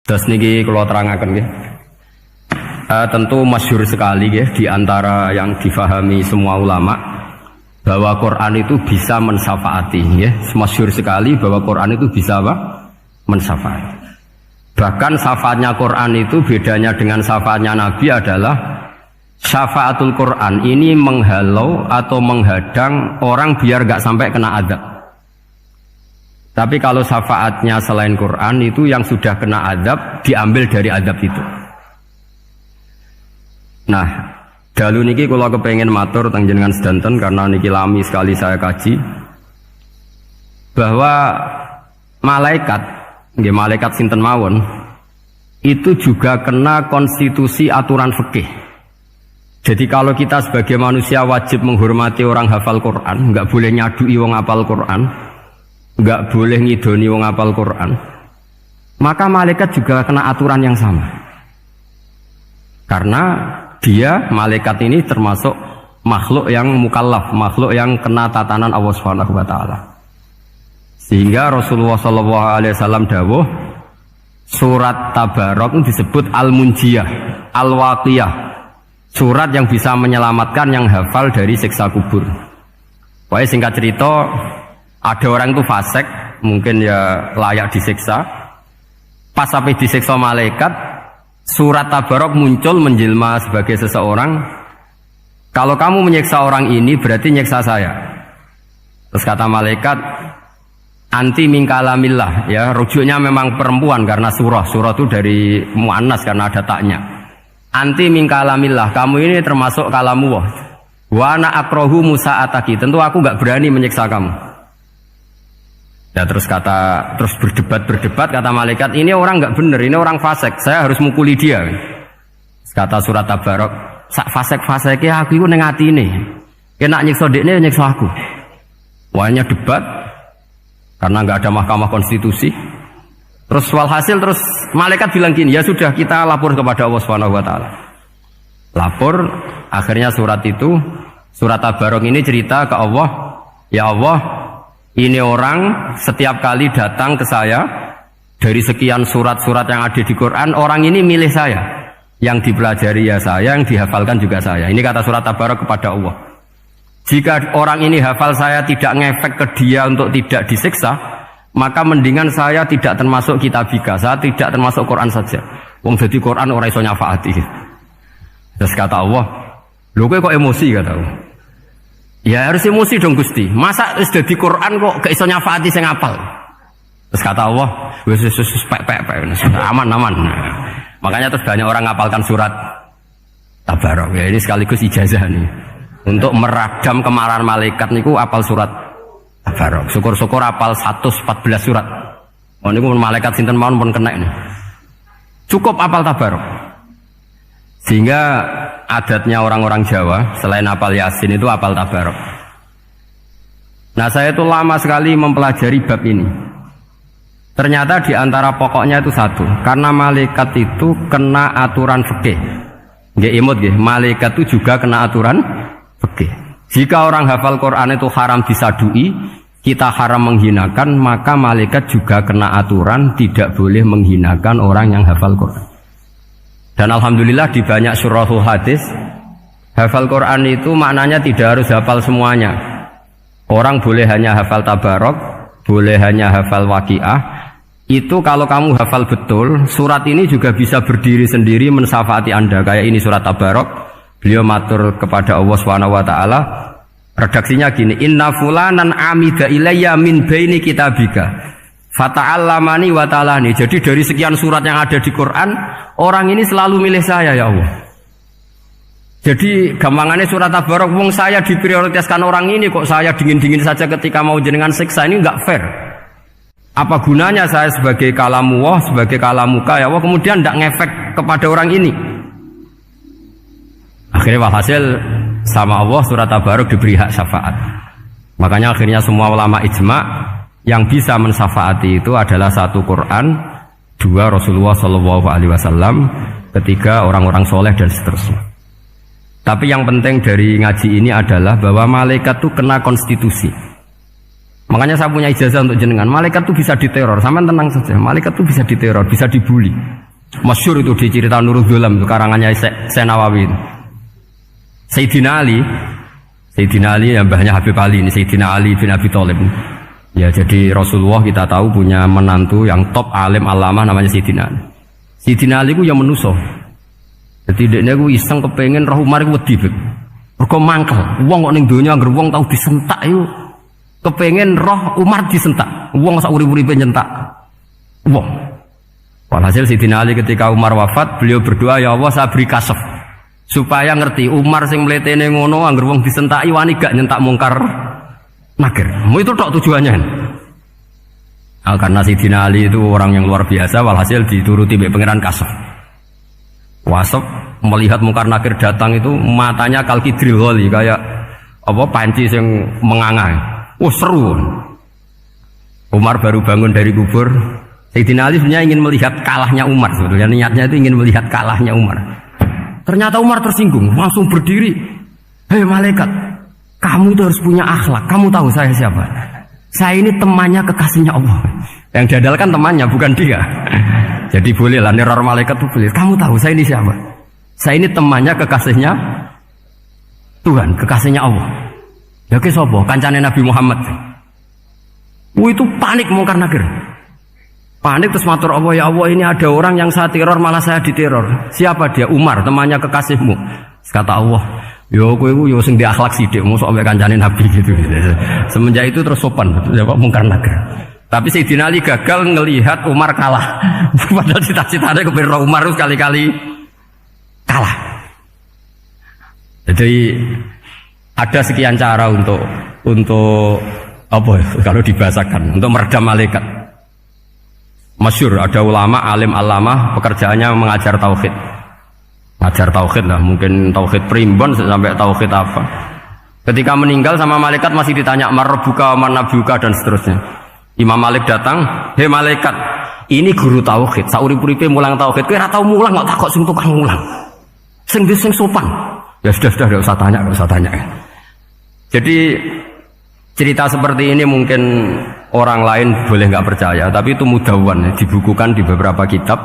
Terus niki kalau terangaken nggih. Tentu masyhur sekali ya di antara yang difahami semua ulama bahwa Quran itu bisa mensyafaati ya. Masyhur sekali bahwa Quran itu bisa apa? Mensyafaati. Bahkan syafaatnya Quran itu bedanya dengan syafaatnya Nabi adalah syafaatul Quran ini menghalau atau menghadang orang biar gak sampai kena azab. Tapi kalau syafaatnya selain Quran itu yang sudah kena azab diambil dari azab itu. Nah, dalu niki kalau kepengen matur teng jenengan sedanten karena niki lami sekali saya kaji bahwa malaikat, nggih malaikat sinten mawon itu juga kena konstitusi aturan fikih. Jadi kalau kita sebagai manusia wajib menghormati orang hafal Quran, nggak boleh nyadui wong hafal Quran, nggak boleh ngidoni wong hafal Quran, maka malaikat juga kena aturan yang sama. Karena dia, malaikat ini termasuk makhluk yang mukallaf, makhluk yang kena tatanan Allah Subhanahu wa taala. Sehingga Rasulullah sallallahu alaihi wasallam dawuh, surat Tabarok disebut Al-Munjiyah, Al-Waqiyah. Surat yang bisa menyelamatkan yang hafal dari siksa kubur. Pokoknya singkat cerita, ada orang itu fasik, mungkin ya layak disiksa. Pas sampai disiksa malaikat, surat Tabarok muncul menjelma sebagai seseorang. Kalau kamu menyiksa orang ini berarti nyiksa saya. Terus kata malaikat, anti min kalamillah, ya rujuknya memang perempuan karena surah itu dari muannas karena ada taknya. Anti min kalamillah, kamu ini termasuk kalamullah. Wa ana akrahu musa'ataki, tentu aku enggak berani menyiksa kamu. Ya terus berdebat kata malaikat, ini orang enggak benar, ini orang fasik, saya harus mukuli dia. Kata surat Tabarok, sak fasik-fasiknya aku iku ning atine. Kena nyiksa dekne nyiksa aku. Wahnya debat karena enggak ada mahkamah konstitusi. Terus walhasil terus malaikat bilang gini, ya sudah kita lapor kepada Allah Subhanahu wa taala. Lapor, akhirnya surat Tabarok ini cerita ke Allah, ya Allah, ini orang setiap kali datang ke saya dari sekian surat-surat yang ada di Quran, orang ini milih saya. Yang dipelajari ya saya, yang dihafalkan juga saya. Ini kata surat Tabarok kepada Allah. Jika orang ini hafal saya tidak ngefek ke dia untuk tidak disiksa, maka mendingan saya tidak termasuk kitabika, saya tidak termasuk Quran saja. Wong jadi Quran ora iso nyafaati. Terus kata Allah, lho kowe kok emosi kata Allah. Ya harus emosi dong Gusti. Masa wis dadi Quran kok gak iso nyafaati sing apal. Terus kata Allah, wis pek aman. Nah, makanya terus banyak orang ngapalkan surat Tabarok. Ya ini sekaligus ijazah nih. Untuk meradam kemarahan malaikat niku apal surat Tabarok. Syukur-syukur apal 114 surat. Oh niku malaikat sinten mawon pun kena ini. Cukup apal Tabarok. Sehingga adatnya orang-orang Jawa selain apal Yasin itu apal Tabarok. Nah saya itu lama sekali mempelajari bab ini. Ternyata di antara pokoknya itu satu, karena malaikat itu kena aturan fikih. Nggih imut nggih, malaikat itu juga kena aturan fikih. Jika orang hafal Quran itu haram disadui, kita haram menghinakan, maka malaikat juga kena aturan tidak boleh menghinakan orang yang hafal Quran. Dan alhamdulillah di banyak syurahul hadis, hafal Quran itu maknanya tidak harus hafal semuanya. Orang boleh hanya hafal Tabarok, boleh hanya hafal Waqiah. Itu kalau kamu hafal betul, surat ini juga bisa berdiri sendiri mensyafaati Anda. Kayak ini surat Tabarok, beliau matur kepada Allah Subhanahu wa taala. Redaksinya gini, inna fulanan amida ilayya min baini kitabika fata'allamani wa ta'alani. Jadi dari sekian surat yang ada di Quran, orang ini selalu milih saya ya Allah. Jadi gampangannya surat Tabarok, wong saya diprioritaskan orang ini kok saya dingin-dingin saja ketika mau jenengan siksa, ini enggak fair. Apa gunanya saya sebagai kalamullah, sebagai kalamuka ya Allah, kemudian enggak ngefek kepada orang ini. Akhirnya walhasil sama Allah surat Tabarok diberi hak syafaat. Makanya akhirnya semua ulama ijma' yang bisa mensyafaati itu adalah satu Quran, dua Rasulullah SAW, ketiga orang-orang soleh dan seterusnya. Tapi yang penting dari ngaji ini adalah bahwa malaikat itu kena konstitusi. Makanya saya punya ijazah untuk jenengan. Malaikat itu bisa diteror, sampean tenang saja. Malaikat itu bisa diteror, bisa dibully. Masyhur itu di cerita Nurul Dholam, karangannya Senawawi. Sayyidina Ali yang mbahnya Habib Ali ini, Sayyidina Ali bin Abi Thalib. Ya, jadi Rasulullah kita tahu punya menantu yang top alim alama namanya Sayyidina Ali. Sayyidina Ali ku yang menuso. Jadi dekne ku iseng kepengin roh Umar ku wedi. Mergo mangkel. Wong kok ning donya anggere wong tau disentak iku kepengen roh Umar disentak. Wong sak urip-uripe nyentak. Wong. Walhasil Sayyidina Ali ketika Umar wafat, beliau berdoa, ya Allah saya beri kasaf supaya ngerti Umar sing mletene ngono anggere wong disentaki wani gak nyentak mungkar nakir. Itu tok tujuannya. Karena Sayyidina Ali itu orang yang luar biasa, walhasil dituruti oleh pangeran kasaf. Wasaf melihat mungkar nakir datang itu matanya kalkidril ghali, kayak apa panci yang menganga. Seru. Umar baru bangun dari kubur. Sayyidina Ali sebenarnya ingin melihat kalahnya Umar, sebetulnya niatnya itu ingin melihat kalahnya Umar. Ternyata Umar tersinggung, langsung berdiri. Hei malaikat, kamu itu harus punya akhlak. Kamu tahu saya siapa? Saya ini temannya kekasihnya Allah. Yang diandalkan temannya, bukan dia. Jadi bolehlah neror malaikat itu boleh. Kamu tahu saya ini siapa? Saya ini temannya kekasihnya Tuhan, kekasihnya Allah. Ya ke sopo, kancane Nabi Muhammad. Itu panik mungkar nakir. Panik terus matur Allah, ya Allah ini ada orang yang saya teror malah saya diteror. Siapa dia? Umar, temannya kekasihmu. Kata Allah, yo kowe ku yo sing di akhlak sithik, mosok ambek kancane Nabi gitu. Semenjak itu terus sopan, jawab mungkar nakir. Tapi Sayyidina Ali gagal ngelihat Umar kalah. Padahal cita-citanya kepengen Umar itu sekali-kali kalah. Jadi ada sekian cara untuk apa kalau dibahasakan untuk meredam malaikat. Masyhur ada ulama alim alama pekerjaannya mengajar tauhid. Ngajar tauhid lah, mungkin tauhid primbon sampai tauhid apa. Ketika meninggal sama malaikat masih ditanya marbuka, manabuka dan seterusnya. Imam Malik datang, hei malaikat, ini guru tauhid, saurip-uripe mulang tauhid, kowe ora tau mulang kok takok sing tukang mulang. Sing sopan. Ya sudah enggak usah tanya. Jadi cerita seperti ini mungkin orang lain boleh nggak percaya, tapi itu mudawwan, dibukukan di beberapa kitab,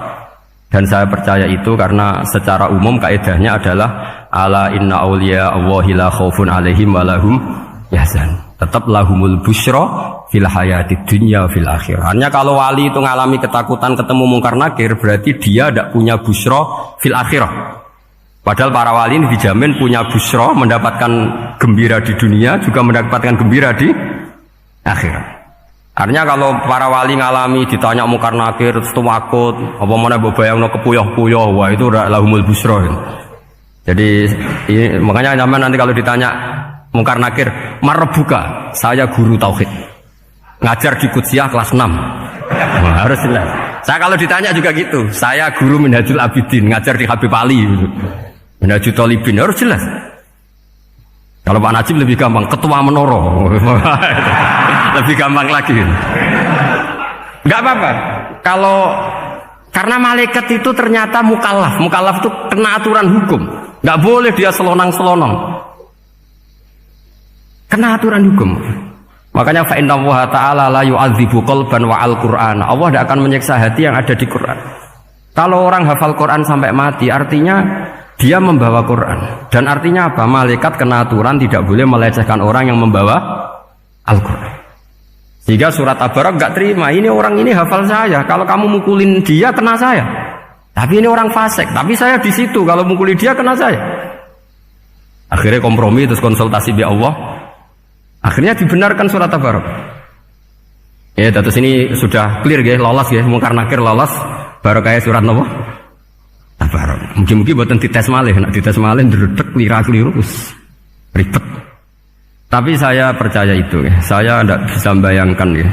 dan saya percaya itu karena secara umum kaidahnya adalah ala inna auliya Allahi la khaufun alaihim wa lahum yahzan. Tetap lahumul busyra fil hayatid dunya fil akhirah. Hanya kalau wali itu ngalami ketakutan ketemu mungkar nakir, berarti dia tidak punya busyra fil akhirah. Padahal para wali ini dijamin punya busyra, mendapatkan gembira di dunia, juga mendapatkan gembira di akhirat. Artinya kalau para wali ngalami ditanya mungkar nakir, terus takut, apa mana bayangno kepuyah-puyah, wah itu lahumul busyra. Jadi makanya zaman nanti kalau ditanya mungkar nakir, marbuka, saya guru tauhid, ngajar di Qudsiyah kelas 6. Nah, harus jelas. Saya kalau ditanya juga gitu, saya guru Minhajul Abidin, ngajar di Habib Ali, Minhajul Thalibin, harus jelas. Kalau Pak Najib lebih gampang, ketua menoro, lebih gampang lagi. Enggak apa-apa. Kalau karena malaikat itu ternyata mukallaf itu kena aturan hukum, nggak boleh dia selonang-selonang. Kena aturan hukum. Makanya fa inna Allah ta'ala la yu'adzibu qalban wa al-Qur'an. Allah tidak akan menyiksa hati yang ada di Quran. Kalau orang hafal Quran sampai mati, artinya dia membawa Quran. Dan artinya apa? Malaikat kena aturan tidak boleh melecehkan orang yang membawa Al-Quran. Sehingga surat Tabarak gak terima. Ini orang ini hafal saya. Kalau kamu mukulin dia, kena saya. Tapi ini orang fasik. Tapi saya di situ. Kalau mukuli dia, kena saya. Akhirnya kompromi, terus konsultasi bi Allah. Akhirnya dibenarkan surat Tabarak. Ya, terus ini sudah clear ya, lolos ya, mungkar nakir lolos. Baru kayak surat apa? Tabarak. Mungkin-mungkin buatan dites malih, nak dites malih ndredeg keliru ribet. Tapi saya percaya itu ya. Saya tidak bisa membayangkan ya.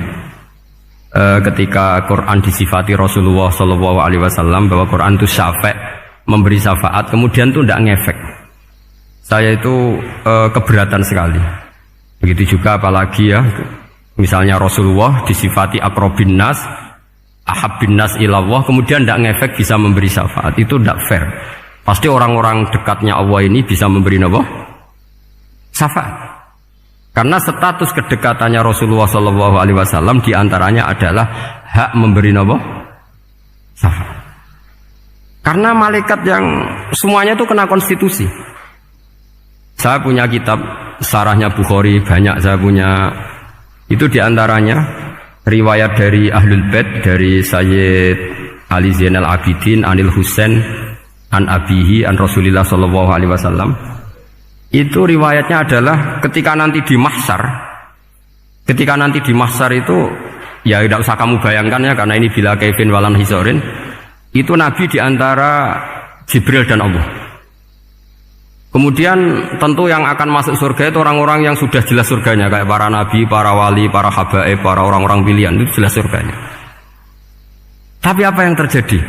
Ketika Quran disifati Rasulullah SAW bahwa Quran itu syafa', memberi syafaat, kemudian itu tidak ngefek. Saya itu keberatan sekali. Begitu juga apalagi ya, misalnya Rasulullah disifati akrobin nas, ahabbin nas ilallah, kemudian tidak ngefek bisa memberi syafaat, itu tidak fair. Pasti orang-orang dekatnya Allah ini bisa memberi apa? Syafaat. Karena status kedekatannya Rasulullah SAW diantaranya adalah hak memberi syafaat. Karena malaikat yang semuanya itu kena konstitusi. Saya punya kitab syarahnya Bukhari banyak, saya punya itu diantaranya riwayat dari Ahlul Bait dari Sayyid Ali Zainal Abidin Anil Husain an Abihi an Rasulillah SAW. Itu riwayatnya adalah ketika nanti di mahsyar itu ya tidak usah kamu bayangkan ya, karena ini bila kaifin walan hisorin, itu Nabi diantara Jibril dan Allah. Kemudian tentu yang akan masuk surga itu orang-orang yang sudah jelas surganya, kayak para nabi, para wali, para habaib, para orang-orang pilihan, itu jelas surganya. Tapi apa yang terjadi?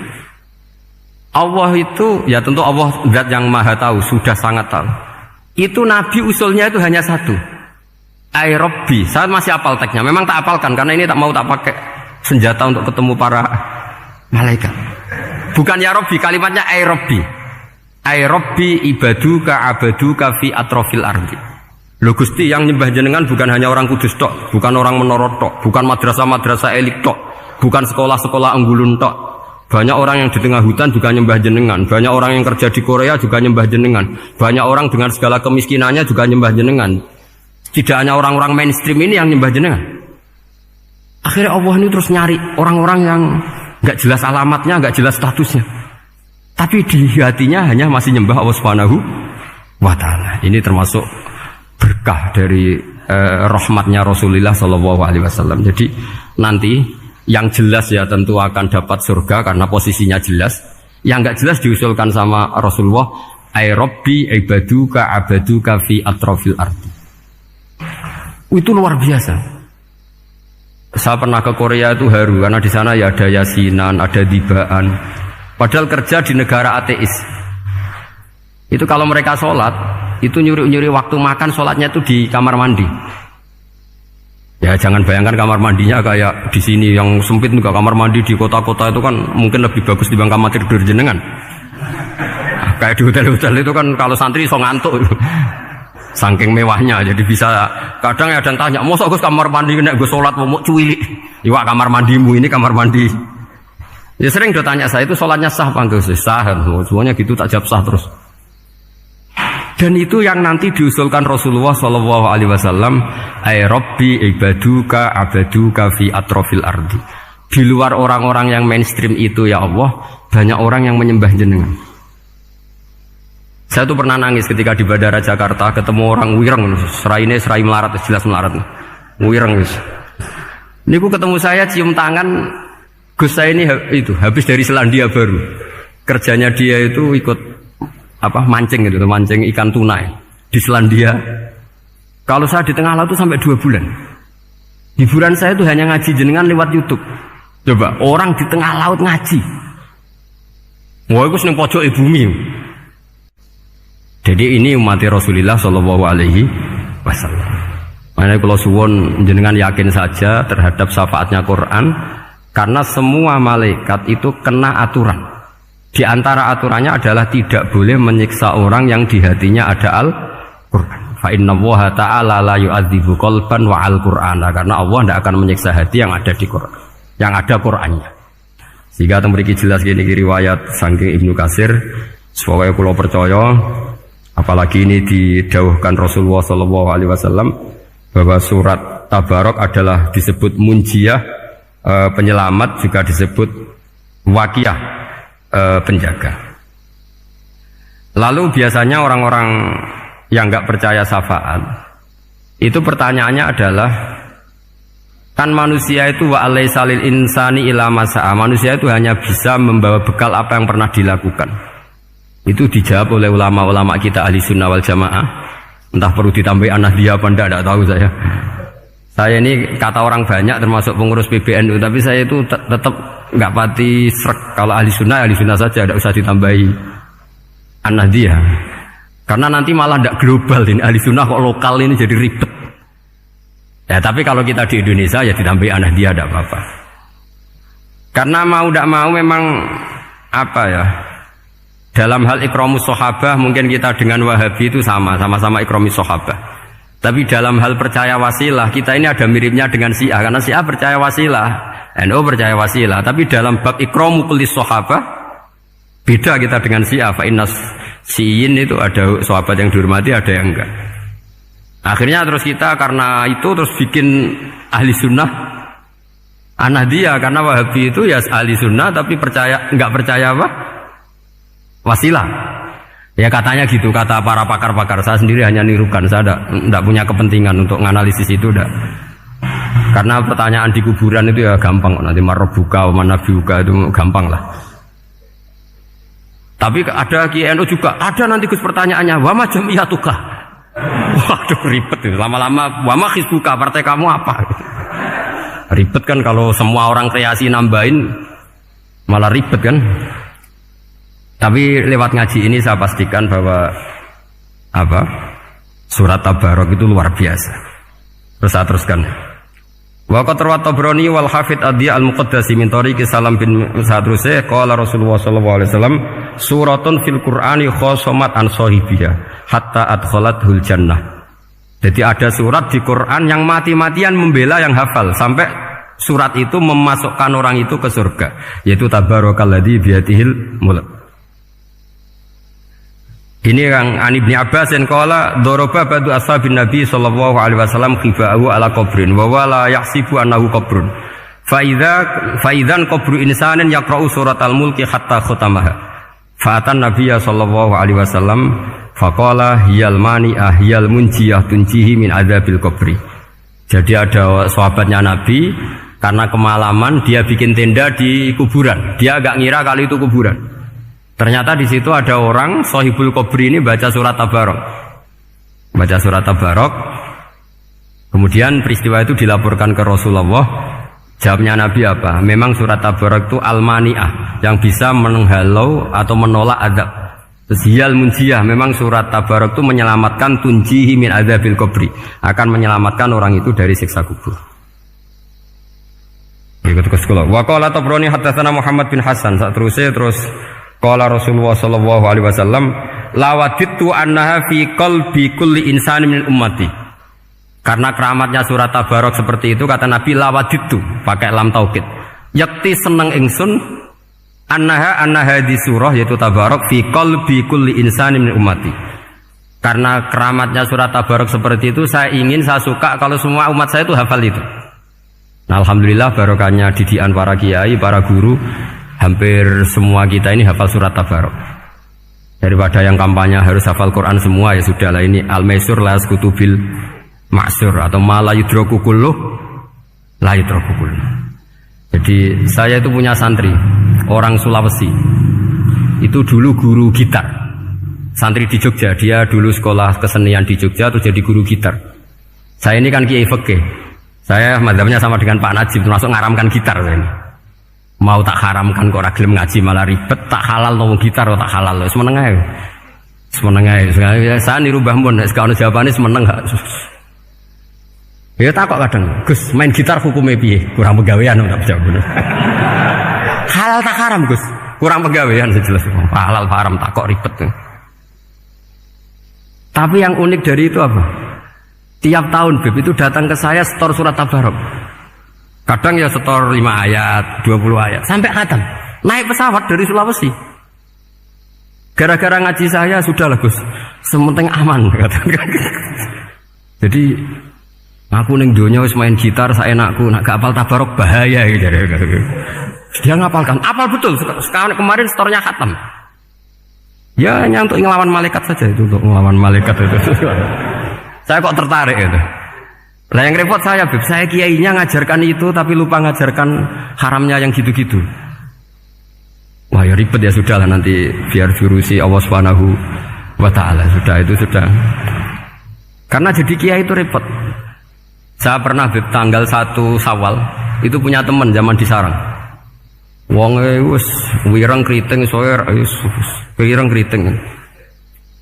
Allah itu ya tentu Allah zat yang maha tahu, sudah sangat tahu. Itu Nabi usulnya itu hanya satu, Ai Rabbi. Saya masih apal teksnya, memang tak apalkan karena ini tak mau tak pakai senjata untuk ketemu para malaikat. Bukan ya Rabbi, kalimatnya Ai Rabbi. Ai Rabbi ibaduka abaduka fi atrofil ardi. Loh Gusti, yang nyembah jenengan bukan hanya orang kudus tok, bukan orang menoro tok, bukan madrasah-madrasah elit tok, bukan sekolah-sekolah anggulun tok. Banyak orang yang di tengah hutan juga nyembah jenengan. Banyak orang yang kerja di Korea juga nyembah jenengan. Banyak orang dengan segala kemiskinannya juga nyembah jenengan. Tidak hanya orang-orang mainstream ini yang nyembah jenengan. Akhirnya Allah ini terus nyari orang-orang yang gak jelas alamatnya, gak jelas statusnya, tapi di hatinya hanya masih nyembah Allah Subhanahu wa ta'ala. Ini termasuk berkah dari rahmatnya Rasulullah SAW. Jadi nanti yang jelas ya tentu akan dapat surga karena posisinya jelas. Yang enggak jelas diusulkan sama Rasulullah, Ai Rabbi ibaduka abaduka fi atrofil ardi. Itu luar biasa. Saya pernah ke Korea itu haru karena di sana ya ada yasinan, ada dibaan. Padahal kerja di negara ateis. Itu kalau mereka sholat, itu nyuri-nyuri waktu makan, sholatnya itu di kamar mandi. Ya jangan bayangkan kamar mandinya kayak di sini yang sempit juga. Kamar mandi di kota-kota itu kan mungkin lebih bagus dibanding kamar tidur jenengan. Kayak di hotel-hotel itu kan kalau santri so ngantuk. Saking mewahnya, jadi bisa kadang ada yang tanya, mosok Gus kamar mandi nek gue sholat mau cuwilik. Iwak kamar mandimu ini kamar mandi. Ya sering do tanya saya itu sholatnya sah apa enggak? Sah, semuanya gitu tak jawab sah terus. Dan itu yang nanti diusulkan Rasulullah SAW, Ai Rabbi ibaduka abaduka fi atrofil ardi. Di luar orang-orang yang mainstream itu ya Allah, banyak orang yang menyembah jenengan. Saya tuh pernah nangis ketika di Bandara Jakarta ketemu orang wireng, serai melarat, jelas melarat, wireng wis. Niku ketemu saya cium tangan, Gus saya ini itu habis dari Selandia Baru. Kerjanya dia itu ikut mancing gitu, mancing ikan tuna di Selandia. Kalau saya di tengah laut itu sampai 2 bulan. Hiburan saya itu hanya ngaji jenengan lewat YouTube. Coba orang di tengah laut ngaji. Wah, itu seneng pojok bumi. Jadi ini umat Rasulullah Shallallahu Alaihi Wasallam. Makanya kalau suwon jenengan yakin saja terhadap syafaatnya Quran, karena semua malaikat itu kena aturan. Di antara aturannya adalah tidak boleh menyiksa orang yang di hatinya ada Al-Quran. Fa inna Allaha ta'ala la yu'adzibu qalban wa al-Qur'ana. Karena Allah tidak akan menyiksa hati yang ada di Quran, yang ada Qurannya. Sehingga memiliki jelas gini riwayat saking Ibnu Katsir. Supaya kula percaya, apalagi ini didhawuhkan Rasulullah SAW bahwa surat Tabarok adalah disebut munjiyah, penyelamat, juga disebut wakiyah, penjaga. Lalu biasanya orang-orang yang nggak percaya syafaat itu pertanyaannya adalah, kan manusia itu wa alaisa lil insani ila masa'a, manusia itu hanya bisa membawa bekal apa yang pernah dilakukan. Itu dijawab oleh ulama-ulama kita ahli sunnah wal jamaah. Entah perlu ditambahi anahdiah apa enggak tahu saya. Saya ini kata orang banyak termasuk pengurus PBNU, tapi saya itu tetap nggak pati srek. Kalau ahli sunnah saja, tidak usah ditambahi an-nahdiyah. Karena nanti malah tidak global ini, ahli sunnah kok lokal ini jadi ribet. Ya tapi kalau kita di Indonesia ya ditambahi an-nahdiyah tidak apa-apa. Karena mau tidak mau memang dalam hal ikramus sahabah mungkin kita dengan Wahabi itu sama-sama ikramus sahabah. Tapi dalam hal percaya wasilah, kita ini ada miripnya dengan Syiah. Karena Syiah percaya wasilah, NU percaya wasilah. Tapi dalam bab ikramu kulli sahabah, beda kita dengan Syiah. Fa innas Syiin itu ada sahabat yang dihormati, ada yang enggak. Akhirnya terus kita karena itu terus bikin ahli sunnah An-Nahdiyah. Karena Wahabi itu ya ahli sunnah tapi enggak percaya apa? Wasilah. Ya katanya gitu, kata para pakar-pakar. Saya sendiri hanya nirukan, saya tidak punya kepentingan untuk menganalisis itu. Karena pertanyaan di kuburan itu ya gampang. Nanti marbuka, manabiuka itu gampang lah. Tapi ada KNU juga, ada nanti Gus pertanyaannya, wama jamiyatuka. Waduh ribet itu, lama-lama wama hizbuka, partai kamu apa? Ribet kan kalau semua orang kreasi nambahin, malah ribet kan. Tapi lewat ngaji ini saya pastikan bahwa surat Tabarok itu luar biasa. Terus saya teruskan. Wa qad rawat Tabrani wal Hafidz Adhiya al-Muqaddasi min tariqi Salam bin Sadruse qala Rasulullah sallallahu alaihi wasallam suratun fil Qur'ani khosomat an sahibiha hatta adkhalathul jannah. Jadi ada surat di Quran yang mati-matian membela yang hafal sampai surat itu memasukkan orang itu ke surga, yaitu Tabarakalladzi biyadihil mulk. Ini yang Ani bin Abbas yang qala daraba ba'du ashabin Nabi sallallahu alaihi wasallam khifa'ahu ala qabrin wa wala yahsibu annahu qabrun fa idzan qabru insanin yaqra'u suratal mulki hatta khatamaha fa atan nabiyya sallallahu alaihi wasallam faqala hiyal mani'ah hiyal munjiyah tunjihi min adzabil qabri. Jadi ada sahabatnya Nabi karena kemalaman dia bikin tenda di kuburan, dia agak ngira kali itu kuburan. Ternyata di situ ada orang Sohibul Qabri ini baca surat Tabarok. Baca surat Tabarok. Kemudian peristiwa itu dilaporkan ke Rasulullah. Jawabnya Nabi apa? Memang surat Tabarok itu al-mani'ah, yang bisa menghalau atau menolak azab. Terus hiyal munjiyah, memang surat Tabarok itu menyelamatkan tunjihi min adzabil qabri, akan menyelamatkan orang itu dari siksa kubur. Ikut ke sekolah. Wa qala Tabrani haddatsana Muhammad bin Hasan. Saat terus qala Rasulullah sallallahu alaihi wasallam lawadittu annaha fi qalbi kulli insani min ummati. Karena keramatnya surat Tabarok seperti itu, kata Nabi lawadittu pakai lam taukid. Yakti seneng ingsun annaha di surah yaitu Tabarok fi qalbi kulli insani min ummati. Karena keramatnya surat Tabarok seperti itu, saya suka kalau semua umat saya itu hafal itu. Nah, alhamdulillah barokahnya didikan para kiai, para guru. Hampir semua kita ini hafal surat Tabarok. Daripada yang kampanye harus hafal Quran semua, ya sudahlah, ini al-maisur la yasqutubil ma'sur atau ma la yudraku kulluh la yudraku kulluh. Jadi saya itu punya santri orang Sulawesi. Itu dulu guru gitar. Santri di Jogja, dia dulu sekolah kesenian di Jogja terus jadi guru gitar. Saya ini kan kiai fikih. Saya madzhabnya sama dengan Pak Najib, termasuk ngaramkan gitar saya ini. Mau tak haramkan kok ora gelem ngaji malah ribet, tak halal no gitar kok tak halal. Semeneng ae. Semeneng ae. Saya niru Mbah Mun nek ono jawabane semeneng gak. Ya takok kadang, Gus, main gitar hukumnya piye? Kurang pegawean tak jawab bener. Halal tak haram, Gus? Kurang pegawean jelas. Halal haram takok ribet. Tapi yang unik dari itu apa? Tiap tahun Beb itu datang ke saya setor surat Tabarok. Kadang ya setor 5 ayat, 20 ayat, sampai khatam. Naik pesawat dari Sulawesi. Gara-gara ngaji saya, sudahlah Gus, sementing aman. Jadi, aku ning donya wis main gitar, saya enakku, nak gak apal Tabarok bahaya. Dia ngapalkan, apal betul. Sekarang kemarin setornya khatam. Ya hanya untuk ngelawan malaikat saja itu, untuk ngelawan malaikat itu. Saya kok tertarik itu. Lah yang repot saya, Beb, saya kiainya ngajarkan itu tapi lupa ngajarkan haramnya yang gitu-gitu. Wah ya ribet ya, sudahlah nanti biar diurusi Allah Subhanahu wa taala. Sudah itu sudah. Karena jadi kiai itu repot. Saya pernah Beb tanggal 1 Syawal itu punya teman zaman di Sarang. Wong wis wireng kriting soer wis wireng kriting.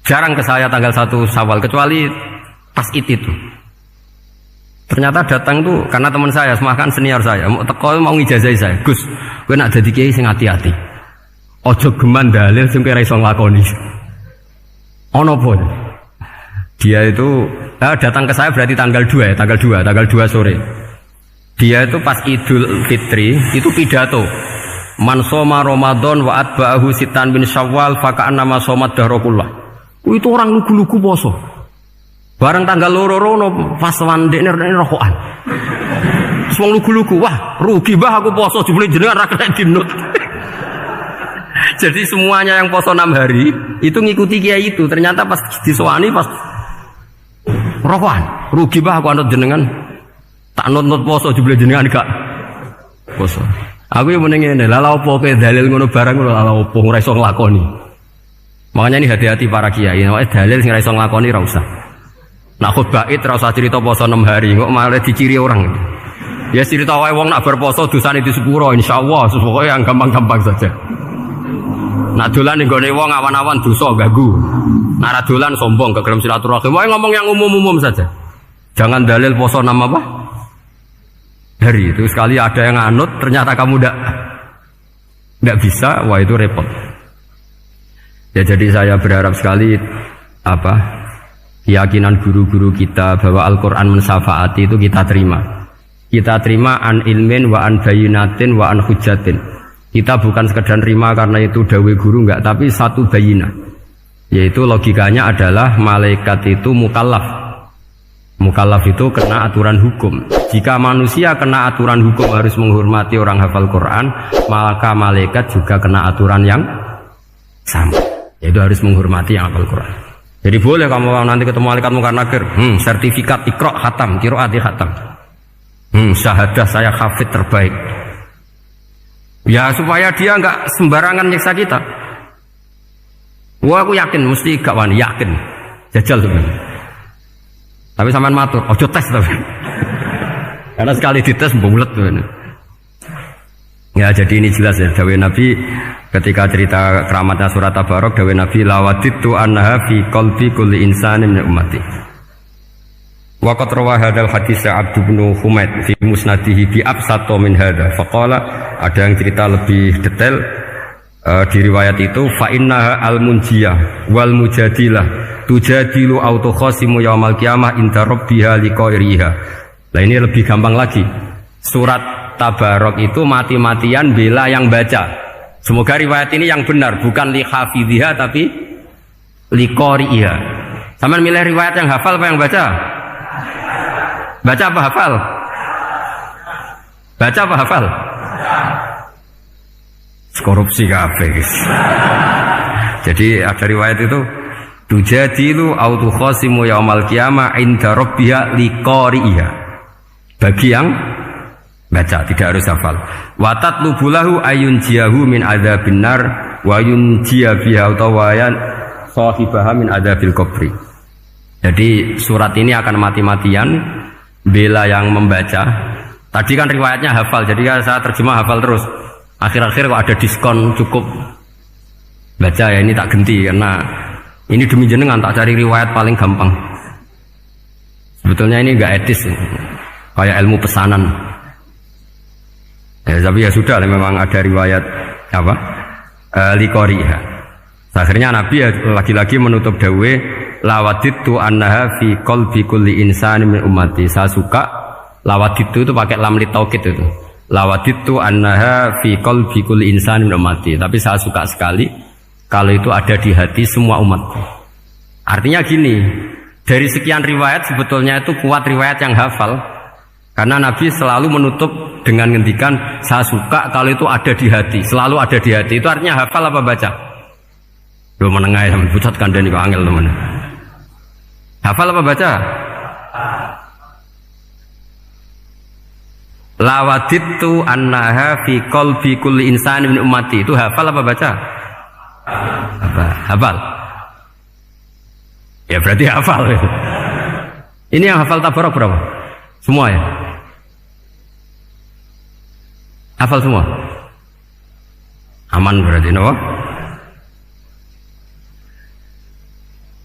Jarang ke saya tanggal 1 Syawal kecuali pas itu. Ternyata datang tuh karena teman saya, semakan senior saya, mau teko mau ngijazahi saya. Gus, kowe nak dadi kiai sing hati-hati. Aja geman dalil sing kira iso nglakoni. Ono apa? Dia itu datang ke saya berarti tanggal 2 ya, tanggal 2 sore. Dia itu pas Idul Fitri itu pidato. Man soma Ramadan wa atba'ahu sitan bin Syawal faka'annama somat dahrokullah. Itu orang lugu-lugu poso. Bareng tanggal loro-loro pas wandekne rokokan. Wong lugu-lugu, wah rugi bah aku poso jebule jenengan ra kena dinut. Jadi semuanya yang poso 6 hari itu ngikuti kiai itu. Ternyata pas disowani pas rokokan, rugi bah aku anut jenengan. Tak nut poso jebule jenengan gak poso. Aku yang mending ngene, lha opo kowe dalil ngono barang ngono lha opo ora iso nglakoni. Makanya ini hati-hati para kiai, nek dalil sing ora iso nglakoni ora usah. Nak khutbah Id ora usah cerita poso 6 hari, kok malah diciri orang. Ya cerita wae wong nak berposo dosane di sepuro insyaallah, pokoke yang gampang-gampang saja. Nak dolan ning gone wong awan-awan dosa ganggu. Nak ra dolan sombong kegelem silaturahim. Wae ngomong yang umum-umum saja. Jangan dalil poso 6 apa? Hari itu sekali ada yang anut ternyata kamu tidak bisa, wah itu repot. Ya jadi saya berharap sekali keyakinan guru-guru kita bahwa Al-Quran mensyafaati itu kita terima. Kita terima an ilmin wa an bayinatin wa an hujatin. Kita bukan sekedar terima karena itu dawe guru enggak, tapi satu bayinah. Yaitu logikanya adalah malaikat itu mukallaf. Mukallaf itu kena aturan hukum. Jika manusia kena aturan hukum harus menghormati orang hafal Quran, maka malaikat juga kena aturan yang sama, yaitu harus menghormati yang hafal Quran. Jadi boleh kamu nanti ketemu malaikat mungkar nakir, sertifikat Iqra khatam, qiraati khatam. Syahadah saya hafid terbaik. Ya supaya dia enggak sembarangan nyiksa kita. Wah aku yakin mesti gak wani, yakin. Jajal sebenarnya. Tapi sampean matur, ojo tes tapi. Karena sekali dites bulet tuh. Ya jadi ini jelas ya, dawuh Nabi ketika cerita keramatnya surat Tabarok, dawuh Nabi lawaditu annaha fi qalbi kulli insanin min ummati. Wa qad rawa hadzal hadits Abd bin Humaid fi musnadihi bi absato min hadza. Faqala ada yang cerita lebih detail di riwayat itu fa innaha al-munjiyah wal mujadilah tujadilu autokhosimu yaumal qiyamah inda rabbiha liqairiha. Nah ini lebih gampang lagi. Surat Tabarok itu mati-matian bela yang baca. Semoga riwayat ini yang benar, bukan li hafidhiha tapi liqairiha. Sama milih riwayat yang hafal apa yang baca? Baca apa hafal? Baca apa hafal? Korupsi kabeh guys. Jadi ada riwayat itu tujadilu autu khosimu yaumal qiyamah inda rabbiha liqari'iha. Bagi yang baca, tidak harus hafal. Wa tatlubulahu ayun jiyahu min adzabin nar wa yunjiya biha utawayan sahibaha min adzabil qabri. Jadi surat ini akan mati-matian bela yang membaca. Tadi kan riwayatnya hafal, jadi saya terjemah hafal terus. Akhir-akhir kok ada diskon cukup baca ya, ini tak ganti karena ini demi jenengan tak cari riwayat paling gampang. Sebetulnya ini enggak etis, kayak ilmu pesanan. Ya, tapi ya sudah, memang ada riwayat apa? Liqariha. Akhirnya Nabi ya lagi-lagi menutup dawe lawaditu annaha fi qalbi kulli insani min ummati. Saya suka lawaditu itu pakai lam li taukid itu. Lawaditu annaha fi qalbi kulli insani min ummati. Tapi saya suka sekali kalau itu ada di hati semua umatku. Artinya gini, dari sekian riwayat sebetulnya itu kuat riwayat yang hafal. Karena Nabi selalu menutup dengan ngendikan saya suka kalau itu ada di hati, selalu ada di hati. Itu artinya hafal apa baca? Loh menengah ya, bucat kandani kok angel teman. Hafal apa baca? Lawaditu annaha fi qalbi kulli insani min ummati. Itu hafal apa baca? Hafal. Ya berarti hafal. Ini yang hafal Tabarok berapa? Semua ya? Hafal semua? Aman berarti, no?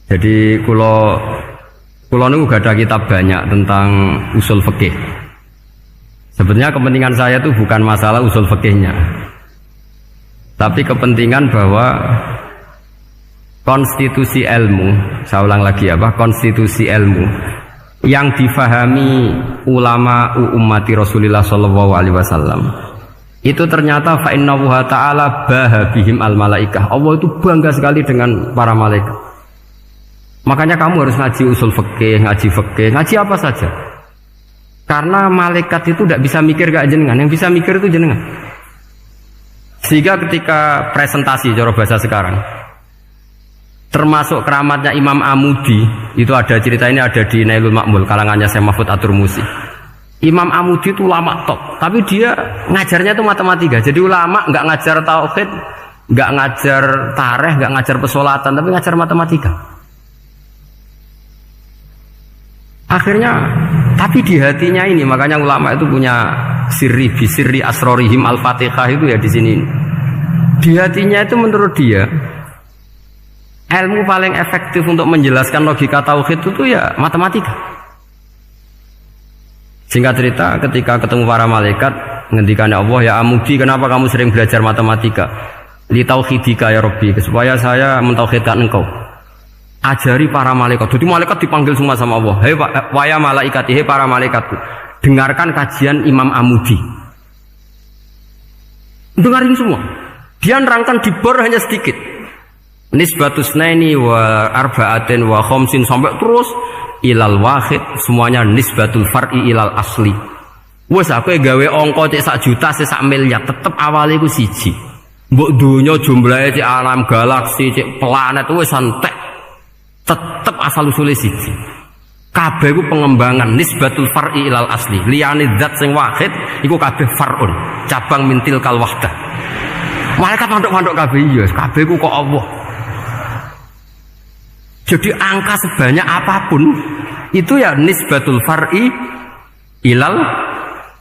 Jadi kulo niku gak ada kitab banyak tentang usul fikih. Sebenarnya kepentingan saya itu bukan masalah usul fikihnya, tapi kepentingan bahwa konstitusi ilmu, saya ulang lagi apa, konstitusi ilmu yang difahami ulama ummati Rasulullah sallallahu alaihi wasallam itu ternyata fa innahu ta'ala bahabihim al malaikah. Allah itu bangga sekali dengan para malaikat. Makanya kamu harus ngaji usul fikih, ngaji apa saja. Karena malaikat itu tidak bisa mikir gak jenengan, yang bisa mikir itu jenengan. Sehingga ketika presentasi cara bahasa sekarang, termasuk keramatnya Imam Amudi, itu ada cerita ini ada di Nailul Ma'mul kalangannya Syekh Mahfud At-Turmusi. Imam Amudi itu ulama top, tapi dia ngajarnya itu matematika. Jadi ulama nggak ngajar tauhid, nggak ngajar tarikh, nggak ngajar pesolatan, tapi ngajar matematika. Akhirnya, tapi di hatinya ini, makanya ulama itu punya sirri asrorihim al-fatihah itu ya di sini. Di hatinya itu menurut dia, ilmu paling efektif untuk menjelaskan logika tauhid itu ya matematika. Singkat cerita, ketika ketemu para malaikat, ngendikannya Allah, ya Amudi, kenapa kamu sering belajar matematika? Li tauhidika ya Rabbi, supaya saya mentauhidkan engkau. Ajari para malaikat. Jadi malaikat dipanggil semua sama Allah. Hei waya malaikat, hei para malaikatku, dengarkan kajian Imam Amudi. Dengarin semua. Dia nerangkan di bor hanya sedikit. Nisbatus naini wa arba'atin wa khomsin sampai terus ilal wahid, semuanya nisbatul far'i ilal asli. Wes aku gawe angka cek 1 juta cek 1 miliar tetep awalnya iku siji. Mbok donya jumlahe cek alam galaksi cek planet wis entek. Tetep asal usule siji. Kabeh iku pengembangan nisbatul far'i ilal asli. Liyane zat sing wahid iku kabeh far'un, cabang mintil kal wahdah. Malaikat manduk-manduk kabeh ya, kabeh iku kok Allah. Jadi angka sebanyak apapun itu ya nisbatul far'i ilal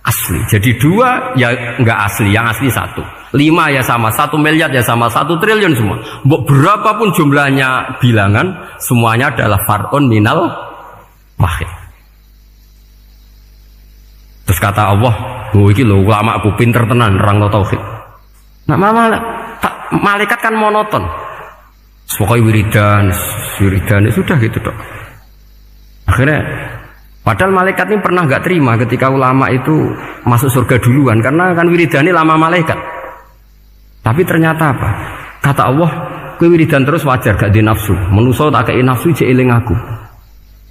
asli. Jadi 2 ya enggak asli, yang asli 1. 5 ya sama, 1 miliar ya sama, 1 triliun semua. Berapapun jumlahnya bilangan, semuanya adalah far'un minal wahid. Terus kata Allah, oh iki lho ulama aku pinter tenan nerangno tauhid. Nah malaikat kan monoton. Pokoknya wiridan sudah gitu dok. Akhirnya, padahal malaikat ini pernah nggak terima ketika ulama itu masuk surga duluan, karena kan wiridan ini lama malaikat. Tapi ternyata apa? Kata Allah, kowe wiridan terus wajar gak di nafsu. Menuso tak kei nafsu je eling aku.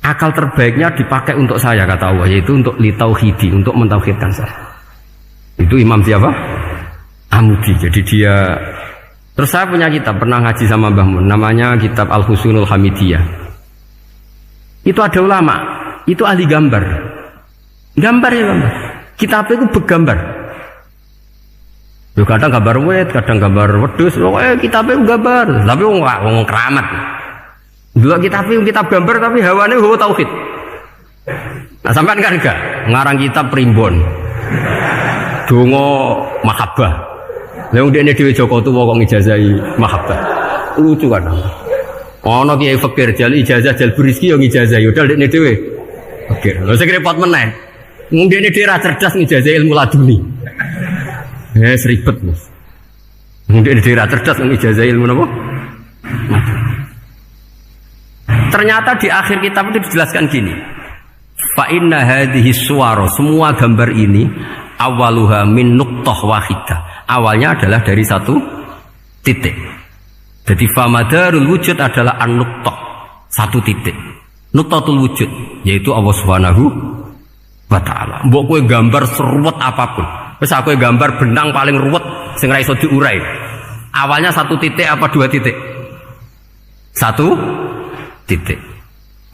Akal terbaiknya dipakai untuk saya kata Allah, yaitu untuk litauhidi, untuk mentauhidkan saya. Itu Imam siapa? Amudi. Jadi dia. Terus saya punya kitab, pernah ngaji sama Mbah Mun, namanya kitab Al-Husunul Hamidiyah. Itu ada ulama, itu ahli gambar. Gambar. Kitab itu bergambar. Yo kadang gambar wet, kadang gambar wedhus, kitab itu gambar. Tapi wong keramat. Dulu kitab gambar tapi hawane hawa tauhid. Nah sampean kan enggak ngarang kitab primbon. Donga mahabbah. Lah wong dene dhewe Joko tuwa kok ngijazahi mahabbah. Lucu kan. Ana kiai fakir jali ijazah jalbur rezeki yo ngijazahi udah dene dhewe. Fakir. Lha sing repot meneh. Wong dene dhewe ra cerdas ngijazahi ilmu laduni. Ribet Mas. Wong dene dhewe ra cerdas ngijazahi ilmu napa? Ternyata di akhir kitab itu dijelaskan gini. Fa inna hadhihi suwara, semua gambar ini awaluha min nuqtah wahidah. Awalnya adalah dari 1 titik. Jadi famadarul wujud adalah an-nuqtah, 1 titik. Nuqtatul wujud yaitu Allah Subhanahu wa taala. Mbok kowe gambar seruwet apapun. Wis aku gambar benang paling ruwet sing ra iso diurai. Awalnya 1 titik apa 2 titik? 1 titik.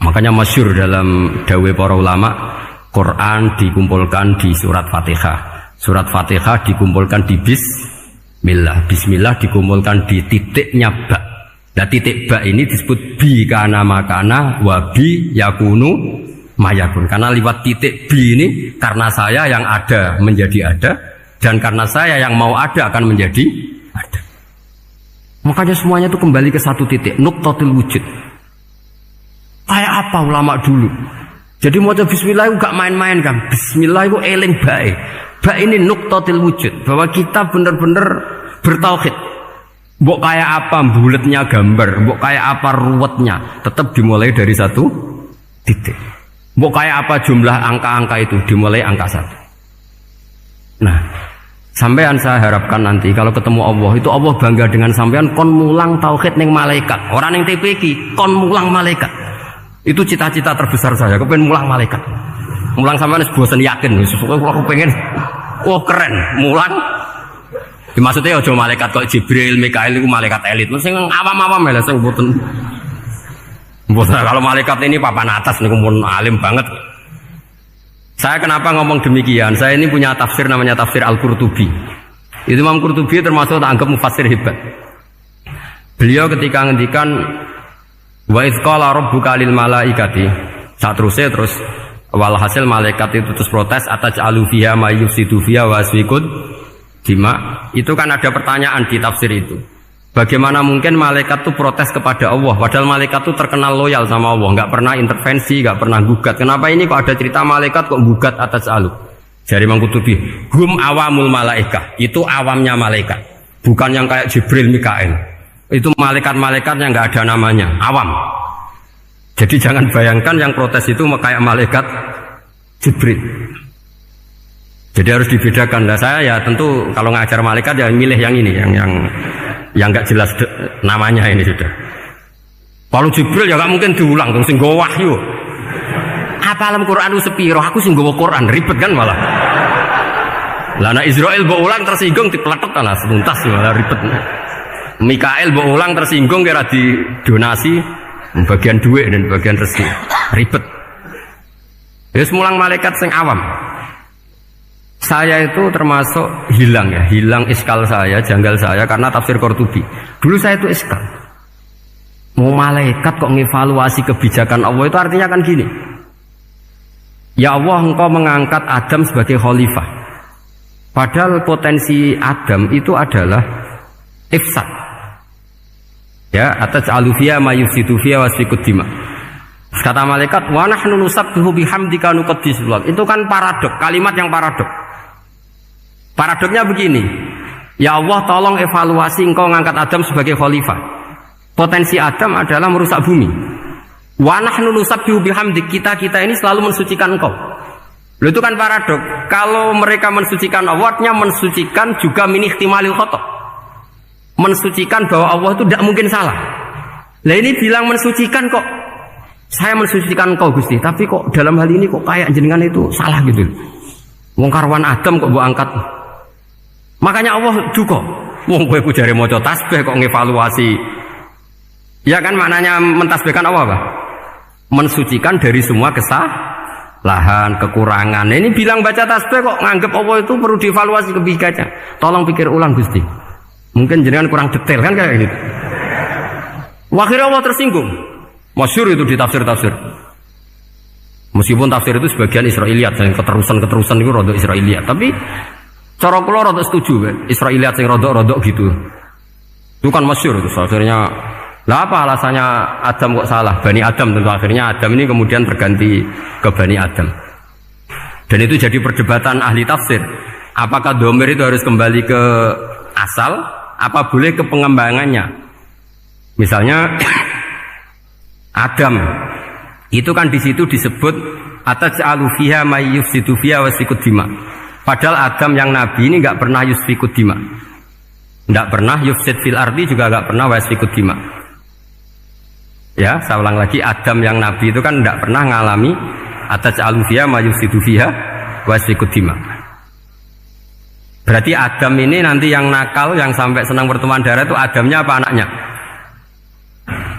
Makanya masyhur dalam dawuh para ulama, Quran dikumpulkan di surat Fatihah. Surat Fatihah dikumpulkan di Bismillah. Bismillah dikumpulkan di titiknya ba. Nah titik ba ini disebut bi kana makana wa bi yakunu mayakun. Karena lewat titik bi ini, karena saya yang ada menjadi ada, dan karena saya yang mau ada akan menjadi ada. Makanya semuanya itu kembali ke 1 titik, nuqtatul wujud. Kayak apa ulama dulu? Jadi mau bismillah itu gak main-main kan. Bismillah itu eling bae. Bae ini nuqtatil wujud, bahwa kita benar-benar bertauhid. Mbok kayak apa buletnya gambar, mbok kayak apa ruwetnya, tetap dimulai dari 1 titik. Mbok kayak apa jumlah angka-angka itu dimulai angka 1. Nah, sampean saya harapkan nanti kalau ketemu Allah itu Allah bangga dengan sampean kon mulang tauhid ning malaikat. Orang ning TPQ kon mulang malaikat. Itu cita-cita terbesar saya, kepengen mulang malaikat. Mulang sampean wis bosen yakin wis aku pengen oh keren mulang. Maksudnya aja malaikat kok Jibril, Mikail itu malaikat elit. Sing awam-awam ya sing mboten. Kalau malaikat ini papan atas niku pun alim banget. Saya kenapa ngomong demikian? Saya ini punya tafsir namanya tafsir Al-Qurtubi. Itu Imam Qurtubi termasuk tak anggap mufassir hebat. Beliau ketika ngendikan wa idz qala rabbuka lil malaikati, saterusnya terus walhasil malaikat itu terus protes ataj'alu fiha may yufsidu fiha wa yasfikud dima. Itu kan ada pertanyaan di tafsir itu. Bagaimana mungkin malaikat itu protes kepada Allah, padahal malaikat itu terkenal loyal sama Allah, nggak pernah intervensi, nggak pernah gugat. Kenapa ini kok ada cerita malaikat kok gugat atas alu? Jari Imam Qurtubi, hum awamul malaikah, itu awamnya malaikat, bukan yang kayak Jibril, Mikail. Itu malaikat-malaikat yang nggak ada namanya, awam. Jadi jangan bayangkan yang protes itu kayak malaikat Jibril. Jadi harus dibedakan. Lah saya ya tentu kalau ngajar malaikat ya milih yang ini, yang nggak jelas namanya ini sudah. Kalau Jibril ya nggak mungkin diulang dong, sing nggawa wahyu. Apa alam Quran itu sepiro? Aku sing nggawa Quran ribet kan malah. Lah nek Israil mbok ulang tersinggung dipletet lah tuntas malah ribet. Mikael mbok ulang tersinggung kira di donasi bagian duit dan bagian rezeki ribet. Wis mulang malaikat sing awam. Saya itu termasuk hilang iskal saya, janggal saya karena tafsir Qurtubi. Dulu saya itu iskal. Mau malaikat kok ngevaluasi kebijakan Allah itu artinya kan gini. Ya Allah, engkau mengangkat Adam sebagai khalifah. Padahal potensi Adam itu adalah ifsad. Ya, ataj'alu fiha may yufsidu fiha wa yasfikud dima. Kata malaikat, wa nahnu nusabbihu bihamdika nuqaddisu lak. Itu kan paradok, kalimat yang paradok. Paradoknya begini, ya Allah tolong evaluasi engkau ngangkat Adam sebagai khalifah. Potensi Adam adalah merusak bumi. Wa nahnu nusabbihu bihamdik, kita ini selalu mensucikan engkau. Lalu itu kan paradok. Kalau mereka mensucikan Allah, artinya mensucikan juga min ihtimalil khata'. Mensucikan bahwa Allah itu tidak mungkin salah. Lah ini bilang mensucikan kok. Saya mensucikan engkau Gusti, tapi kok dalam hal ini kok kayak jenengan itu salah gitu. Wong karwan Adam kok mbok angkat. Makanya Allah duka. Wong kowe ku jare maca tasbih kok ngevaluasi. Ya kan maknanya mentasbihkan Allah apa? Mensucikan dari semua kesalahan, kekurangan. Ini bilang baca tasbih kok nganggep Allah itu perlu dievaluasi kebijakannya. Tolong pikir ulang Gusti. Mungkin jenengan kurang detail kan kayak gitu. Akhirnya Allah tersinggung. Masyhur itu di tafsir-tafsir. Meskipun tafsir itu sebagian Israiliyat, yang keterusan itu rodok Israiliyat, tapi cara kula rodok setuju, Israiliyat yang rodok gitu. Itu kan masyhur itu, akhirnya lah apa alasannya Adam kok salah? Bani Adam tentu akhirnya Adam ini kemudian berganti ke Bani Adam. Dan itu jadi perdebatan ahli tafsir. Apakah dhamir itu harus kembali ke asal? Apa boleh ke pengembangannya? Misalnya Adam itu kan di situ disebut ataj'alu fiha may yufsidu fiha wa yasfikud dima. Padahal Adam yang nabi ini enggak pernah yusfikud dima. Enggak pernah yufsid fil ardi, juga enggak pernah wa yasfikud dima. Ya, saya ulang lagi, Adam yang nabi itu kan enggak pernah ngalami ataj'alu fiha may yufsidu fiha wa yasfikud dima. Berarti Adam ini nanti yang nakal, yang sampai senang berteman darah itu Adamnya apa anaknya?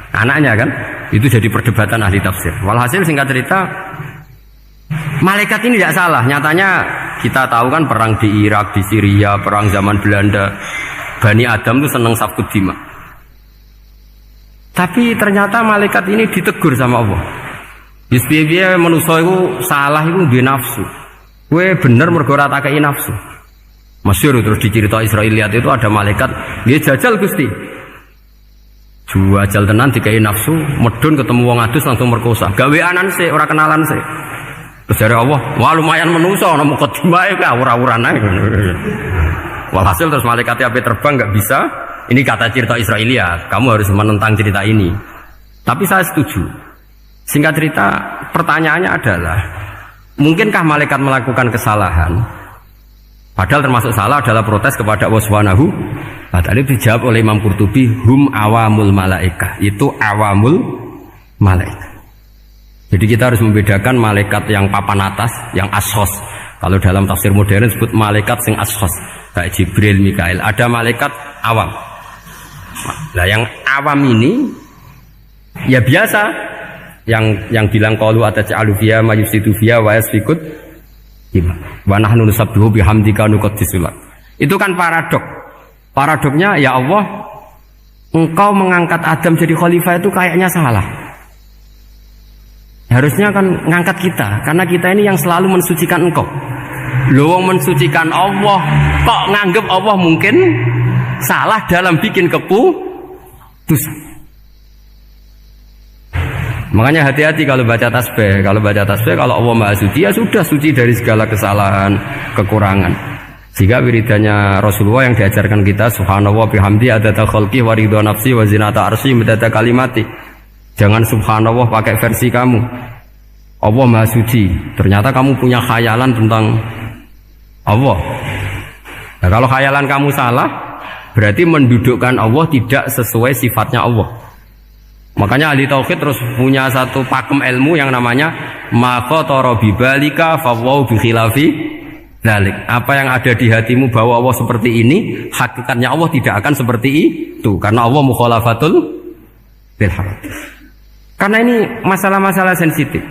Anaknya kan? Itu jadi perdebatan ahli tafsir. Walhasil singkat cerita, malaikat ini tidak salah. Nyatanya kita tahu kan perang di Irak, di Syria, perang zaman Belanda, Bani Adam itu senang safkud dima. Tapi ternyata malaikat ini ditegur sama Allah. Yusbiya manusia itu salah itu di nafsu. Gue bener mergo ora tak kei nafsu. Masyhur terus dicerita Israiliyat itu ada malaikat, dia jajal Gusti. Juajal tenan dikai nafsu, medun ketemu wong adus langsung merkosa. Gaweanan sih, ora kenalan sih. Terus dari Allah, wah lumayan menusa, ana mukadimah ka ora-uran ae. Walhasil terus malaikatnya api terbang nggak bisa. Ini kata cerita Israiliyat, kamu harus menentang cerita ini. Tapi saya setuju. Singkat cerita, pertanyaannya adalah, mungkinkah malaikat melakukan kesalahan? Padahal termasuk salah adalah protes kepada Allah Subhanahu wa ta'ala. Dijawab oleh Imam Qurtubi, hum awamul malaikah. Itu awamul malaikat. Jadi kita harus membedakan malaikat yang papan atas, yang ashos. Kalau dalam tafsir modern disebut malaikat sing ashos, kayak Jibril, Mikail. Ada malaikat awam. Nah, yang awam ini ya biasa, yang bilang qalu ataj'alu fiha ma yufsidu fiha wa yasfikut wa nahnu nusabbihu bihamdika nuqaddisu lak. Itu kan paradok. Paradoknya, ya Allah, engkau mengangkat Adam jadi khalifah itu kayaknya salah. Harusnya kan ngangkat kita, karena kita ini yang selalu mensucikan engkau. Loh, mensucikan Allah, kok nganggep Allah mungkin salah dalam bikin keputusan. Makanya hati-hati kalau baca tasbih. Kalau baca tasbih, kalau Allah Maha Suci, ya sudah suci dari segala kesalahan, kekurangan. Jika wiridannya Rasulullah yang diajarkan kita, subhanallah bihamdi adada khalqi wa ridha nafsi wa zinata arsy midada kalimati. Jangan subhanallah pakai versi kamu. Allah Maha Suci. Ternyata kamu punya khayalan tentang Allah. Nah, kalau khayalan kamu salah, berarti mendudukkan Allah tidak sesuai sifatnya Allah. Makanya ahli tauhid terus punya satu pakem ilmu yang namanya ma khatara bibalika fawau bi khilafi dzalik. Apa yang ada di hatimu bahwa Allah seperti ini, hakikatnya Allah tidak akan seperti itu, karena Allah mukhalafatul bil hadits. Karena ini masalah-masalah sensitif.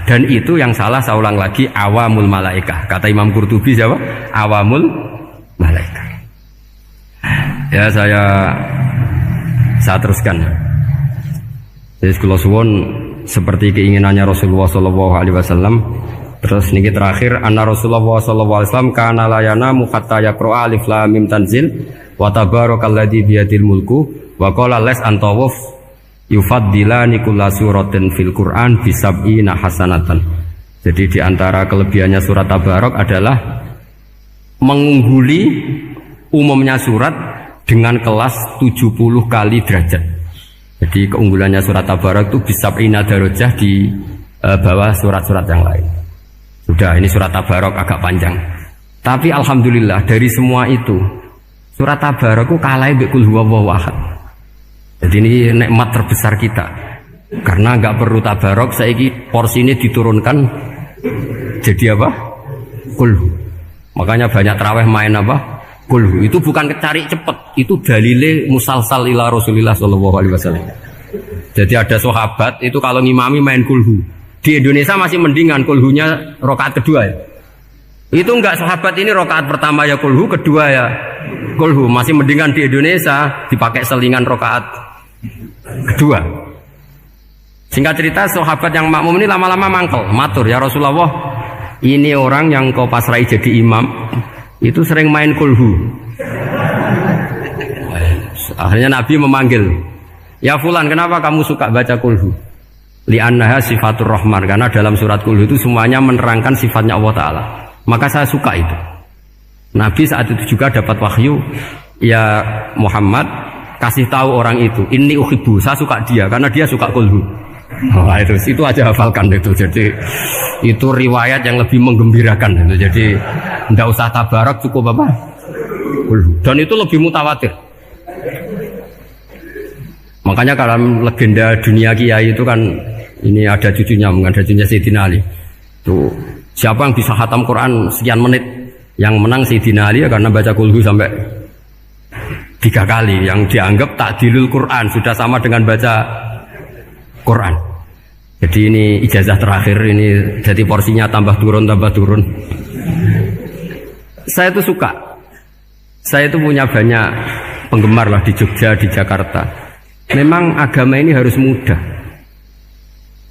Dan itu yang salah, saya ulang lagi, awamul malaikah. Kata Imam Qurtubi siapa? Awamul malaikah. Ya, saya teruskan. Jadi kalau suwon seperti keinginannya Rasulullah SAW. Terus niki terakhir, anna Rasulullah SAW kana layana muhatta yaqra alif lam mim tanzil wa tabarakalladzi biyadil mulku wa qala las antawuf yufaddilani kulla suratin fil Qur'an bisab'ina hasanatan. Jadi di antara kelebihannya surat Tabarok adalah mengungguli umumnya surat dengan kelas 70 kali derajat. Jadi keunggulannya surat Tabarok itu bisab'ina darajah di bawah surat-surat yang lain. Sudah, ini surat Tabarok agak panjang. Tapi alhamdulillah dari semua itu surat Tabarok itu kalah bi qul huwallahu ahad. Jadi ini nikmat terbesar kita. Karena nggak perlu Tabarok, saiki porsi ini diturunkan jadi apa? Qul. Makanya banyak tarawih main apa? Qul. Itu bukan cari cepet, itu dalile musalsal ila Rasulillah sallallahu alaihi wasallam. Jadi ada sahabat itu kalau ngimami main kulhu. Di Indonesia masih mendingan kulhunya rakaat kedua ya. Itu enggak, sahabat ini rakaat pertama ya kulhu, kedua ya kulhu. Masih mendingan di Indonesia dipakai selingan rakaat kedua. Singkat cerita, sahabat yang makmum ini lama-lama mangkel, matur, ya Rasulullah, ini orang yang kau pasrai jadi imam itu sering main kulhu. Akhirnya Nabi memanggil, ya fulan, kenapa kamu suka baca kulhu? Li'annaha sifatur rahman, karena dalam surat kulhu itu semuanya menerangkan sifatnya Allah Ta'ala. Maka saya suka itu. Nabi saat itu juga dapat wahyu, ya Muhammad, kasih tahu orang itu, inni uhibbu, saya suka dia karena dia suka kulhu. Oh, itu aja hafalkan itu. Jadi itu riwayat yang lebih menggembirakan itu. Jadi tidak usah Tabarok, cukup apa? Kulhu. Dan itu lebih mutawatir. Makanya kalau legenda dunia kiai itu kan, ini ada cucunya, ada cucunya Sayyidina Ali. Tuh, siapa yang bisa khatam Quran sekian menit? Yang menang Sayyidina Ali ya, karena baca kulhu sampai 3 kali. Yang dianggap takdilul Quran, sudah sama dengan baca Quran. Jadi ini ijazah terakhir, ini jadi porsinya tambah turun. Saya itu suka. Saya itu punya banyak penggemar lah di Jogja, di Jakarta. Memang agama ini harus mudah.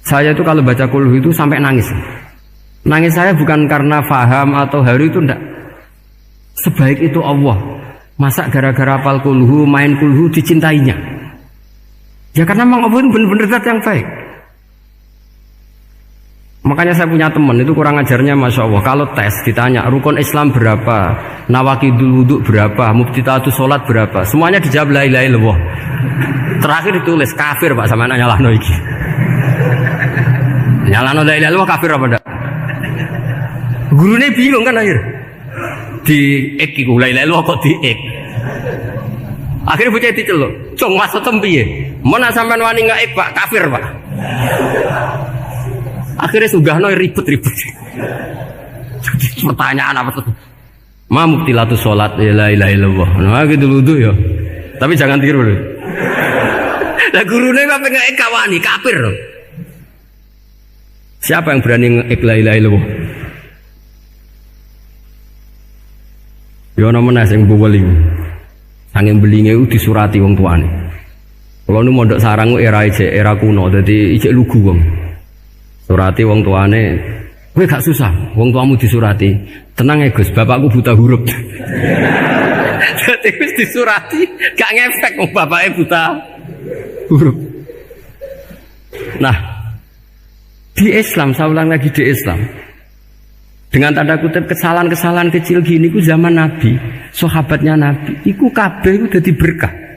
Saya itu kalau baca kulhu itu sampai nangis. Nangis saya bukan karena faham atau haru, itu enggak. Sebaik itu Allah. Masa gara-gara hafal kulhu, main kulhu dicintainya? Ya karena memang Allah itu benar-benar zat yang baik. Makanya saya punya teman itu kurang ajarnya, masya Allah. Kalau tes ditanya rukun Islam berapa, nawakidul wudhu berapa, muftitatus sholat berapa, semuanya dijawab la ilaha illallah. Terakhir ditulis kafir pak, sama nanya lah iki. Nyalano la ilaha illallah kafir apa ndak? Gurune bingung kan akhir. Di ek iku la ilaha illallah kok di ek. Akhirnya bocah diceluk, "Cung, maksud piye? Mun sampean wani ngaik, Pak, kafir, Pak." Akhirnya sugahno ribut-ribut. Pertanyaan apa tuh? Ma muktilatu sholat ya la ilaha illallah. Nah gitu wudu ya. Tapi jangan tiru lho. Lah gurune kok pengen kawani kafir. Siapa yang berani ngek la ilaha illallah? Ya ana meneh sing buweli. Angin belinge itu disurati wong tuane. Kalau nu mondok sarang era kuno, jadi ijek lugu wong. Surati wong tuane, kowe gak susah, wong tuamu disurati. Tenang ya Gus, bapakku buta huruf. Jadi wis disurati, gak ngefek wong bapaknya buta huruf. Nah, di Islam, saya ulang lagi di Islam. Dengan tanda kutip kesalahan-kesalahan kecil gini ku zaman Nabi, sahabatnya Nabi, iku kabeh iku dadi berkah.